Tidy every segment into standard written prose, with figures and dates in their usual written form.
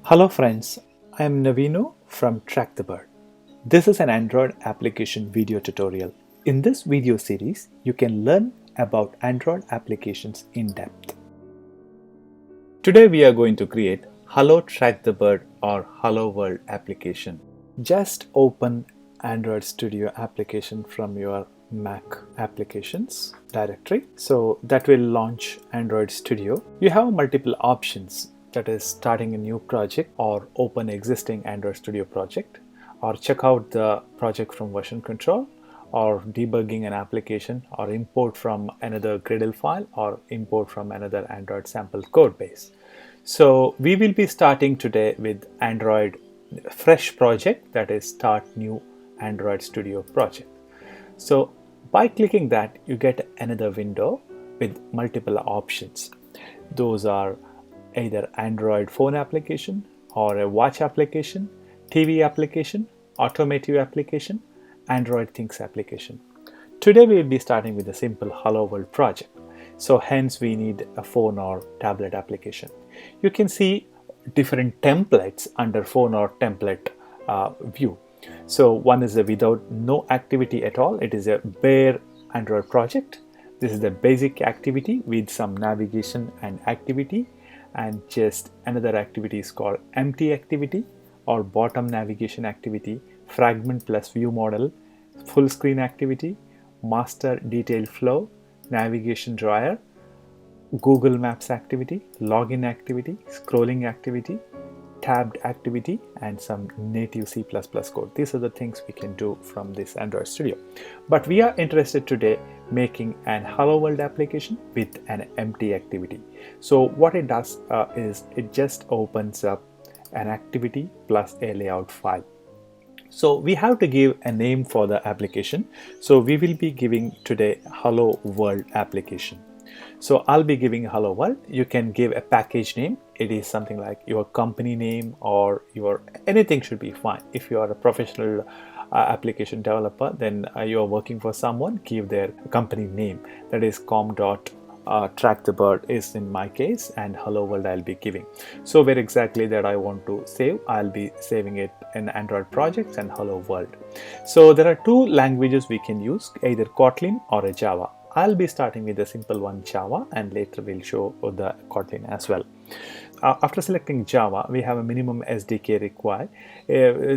Hello friends, I am Navino from Track the Bird. This is an Android application video tutorial. In this video series, you can learn about Android applications in depth. Today we are going to create Hello Track the Bird or Hello World application. Just open Android Studio application from your Mac applications directory. So that will launch Android Studio. You have multiple options, that is starting a new project or open existing Android Studio project or check out the project from version control or debugging an application or import from another Gradle file or import from another Android sample code base. So we will be starting today with Android fresh project, that is start new Android Studio project. So by clicking that, you get another window with multiple options. Those are either Android phone application or a watch application, TV application, automotive application, Android Things application. Today we will be starting with a simple Hello World project. So hence we need a phone or tablet application. You can see different templates under phone or template view. So one is a without no activity at all. It is a bare Android project. This is the basic activity with some navigation and activity, and just another activity is called empty activity or bottom navigation activity, fragment plus view model, full screen activity, master detailed flow, navigation drawer, Google Maps activity, login activity, scrolling activity, tabbed activity, and some native C++ code. These are the things we can do from this Android Studio. But we are interested today making an Hello World application with an empty activity. So what it does is it just opens up an activity plus a layout file. So we have to give a name for the application. So we will be giving today Hello World application. So I'll be giving Hello World. You can give a package name. It is something like your company name or your anything should be fine. If you are a professional application developer, then you are working for someone, give their company name. That is Track the Bird is in my case, and Hello World I'll be giving. So where exactly that I want to save, I'll be saving it in Android projects and Hello World. So there are two languages we can use, either Kotlin or a Java. I'll be starting with the simple one, Java, and later we'll show the Kotlin as well. After selecting Java, we have a minimum SDK required.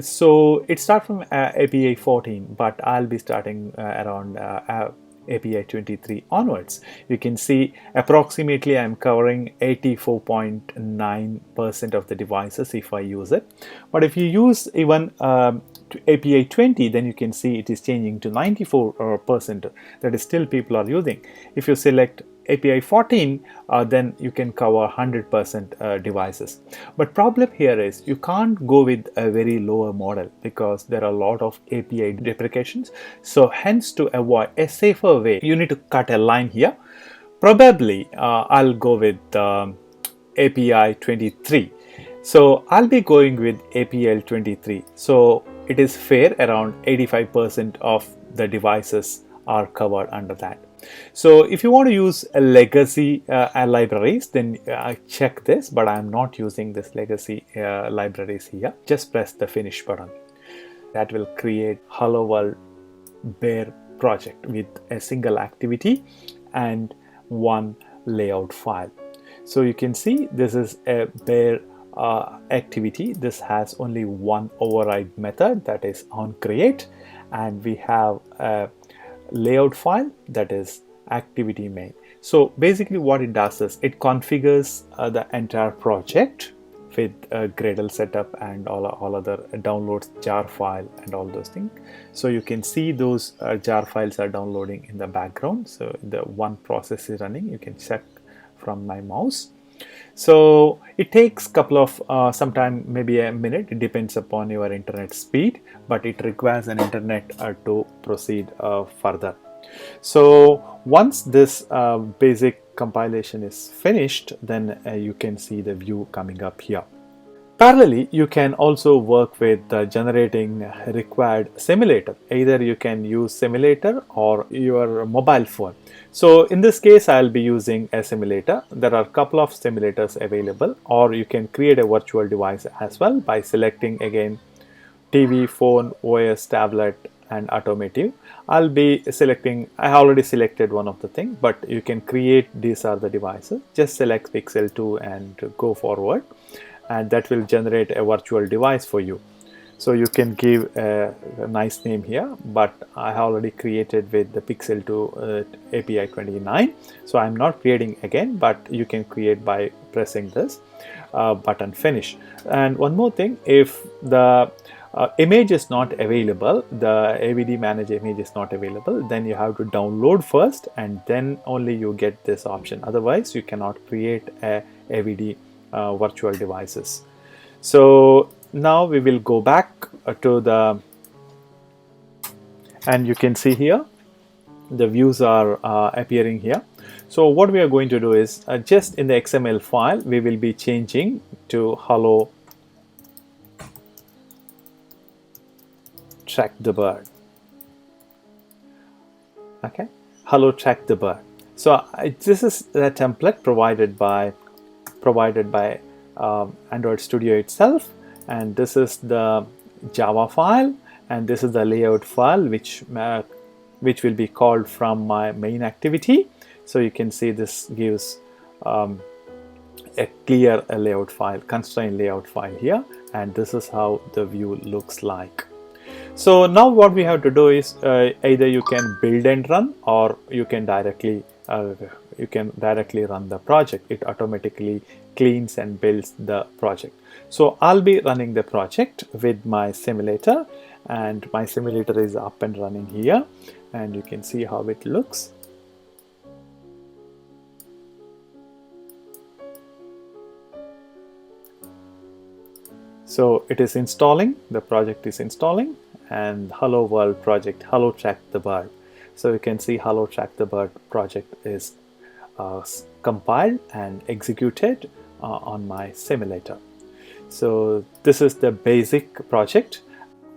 So it starts from API 14, but I'll be starting around API 23 onwards. You can see approximately I'm covering 84.9% of the devices if I use it. But if you use even API 20, then you can see it is changing to 94%. That is still people are using. If you select API 14, then you can cover 100% devices. But problem here is you can't go with a very lower model because there are a lot of API deprecations. So hence, to avoid a safer way, you need to cut a line here. Probably I'll go with API 23. So I'll be going with API 23. So it is fair, around 85% of the devices are covered under that. So if you want to use a legacy libraries, then check this, but I'm not using this legacy libraries here. Just press the finish button. That will create Hello World bare project with a single activity and one layout file. So you can see this is a bare activity. This has only one override method, that is onCreate, and we have a layout file, that is activity main. So basically what it does is it configures the entire project with Gradle setup and all other downloads, jar file and all those things. So you can see those jar files are downloading in the background. So the one process is running. You can check from my mouse. So it takes couple of sometime maybe a minute. It depends upon your internet speed, but it requires an internet to proceed further. So once this basic compilation is finished, then you can see the view coming up here. Parallelly, you can also work with generating required simulator. Either you can use simulator or your mobile phone. So in this case, I'll be using a simulator. There are a couple of simulators available, or you can create a virtual device as well by selecting again TV, phone, OS, tablet, and automotive. I'll be selecting, I already selected one of the things, but you can create, these are the devices. Just select Pixel 2 and go forward, and that will generate a virtual device for you. So you can give a nice name here, but I have already created with the Pixel 2 API 29. So I'm not creating again, but you can create by pressing this button finish. And one more thing, if the image is not available, the AVD Manage image is not available, then you have to download first and then only you get this option. Otherwise, you cannot create a AVD virtual devices. So now we will go back to the, and you can see here the views are appearing here. So what we are going to do is just in the XML file we will be changing to hello track the bird. Okay, hello track the bird. So this is the template provided by Android Studio itself, and this is the Java file, and this is the layout file which will be called from my main activity. So you can see this gives a clear layout file, constraint layout file here, and this is how the view looks like. So now what we have to do is either you can build and run, or you can directly run the project. It automatically cleans and builds the project. So I'll be running the project with my simulator, and my simulator is up and running here, and you can see how it looks. So it is installing, the project is installing, and Hello World project, Hello Track the Bird. So you can see Hello Track the Bird project is compiled and executed on my simulator. So this is the basic project.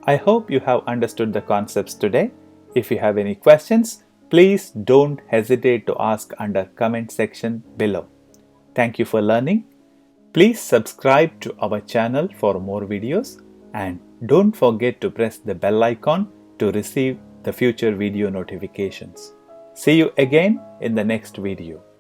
I hope you have understood the concepts today. If you have any questions, please don't hesitate to ask under comment section below. Thank you for learning. Please subscribe to our channel for more videos, and don't forget to press the bell icon to receive the future video notifications. See you again in the next video.